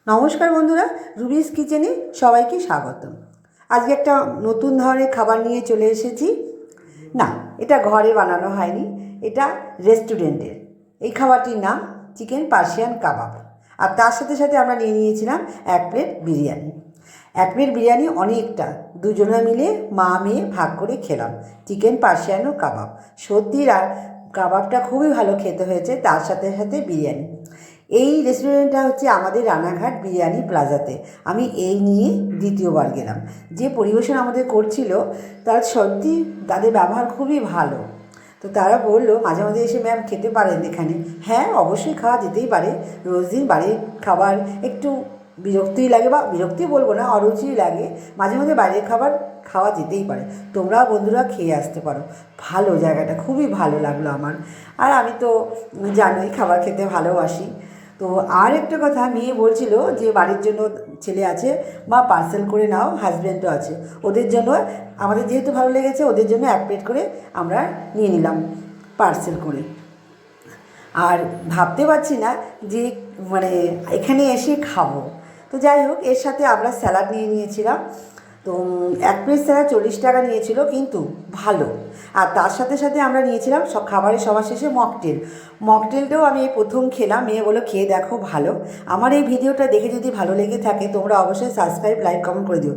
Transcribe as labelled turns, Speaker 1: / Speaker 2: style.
Speaker 1: নমস্কার বন্ধুরা, রুবিস কিচেনে সবাইকে স্বাগত। আজকে একটা নতুন ধরনের খাবার নিয়ে চলে এসেছি। না, এটা ঘরে বানানো হয়নি, এটা রেস্টুরেন্টের। এই খাবারটির নাম চিকেন পার্সিয়ান কাবাব। আর তার সাথে সাথে আমরা নিয়ে নিয়েছিলাম 1 প্লেট বিরিয়ানি। 1 প্লেট বিরিয়ানি অনেকটা, দুজনে মিলে মা মেয়ে ভাগ করে খেলাম চিকেন পার্সিয়ান ও কাবাব। সত্যি কাবাবটা খুবই ভালো খেতে হয়েছে, তার সাথে সাথে বিরিয়ানি। এই রেস্টুরেন্টটা হচ্ছে আমাদের রানাঘাট বিরিয়ানি প্লাজাতে। আমি এই নিয়ে দ্বিতীয়বার গেলাম। যে পরিবেশন আমাদের করছিল তার সত্যি তাদের ব্যবহার খুবই ভালো। তো তারা বললো মাঝে মাঝে এসে ম্যাম খেতে পারেন এখানে। হ্যাঁ, অবশ্যই খাওয়া যেতেই পারে। রোজ দিন বাড়ির খাবার একটু বিরক্তিই লাগে, বা বিরক্তি বলবো না, অরুচিই লাগে। মাঝে মাঝে বাইরের খাবার খাওয়া যেতেই পারে। তোমরাও বন্ধুরা খেয়ে আসতে পারো। ভালো জায়গাটা, খুবই ভালো লাগলো আমার। আর আমি তো জানোই খাবার খেতে ভালোবাসি। তো আর একটা কথা, মেয়ে বলছিল যে বাড়ির জন্য ছেলে আছে, মা পার্সেল করে নাও, হাজব্যান্ডও আছে, ওদের জন্য। আমাদের যেহেতু ভালো লেগেছে, ওদের জন্য 1 প্লেট করে আমরা নিয়ে নিলাম পার্সেল করে। আর ভাবতে পারছি না যে মানে এখানে এসে খাবো। তো যাই হোক, এর সাথে আমরা স্যালাড নিয়ে নিয়েছিলাম। তো 1 প্লেট স্যালাড 40 টাকা নিয়েছিল, কিন্তু ভালো। আর তার সাথে সাথে আমরা নিয়েছিলাম সব খাবারের সবার শেষে মকটেল। মকটেলটাও আমি এই প্রথম খেলাম, মেয়ে বলো খেয়ে দেখো ভালো। আমার এই ভিডিওটা দেখে যদি ভালো লেগে থাকে তোমরা অবশ্যই সাবস্ক্রাইব, লাইক, কমেন্ট করে দিও।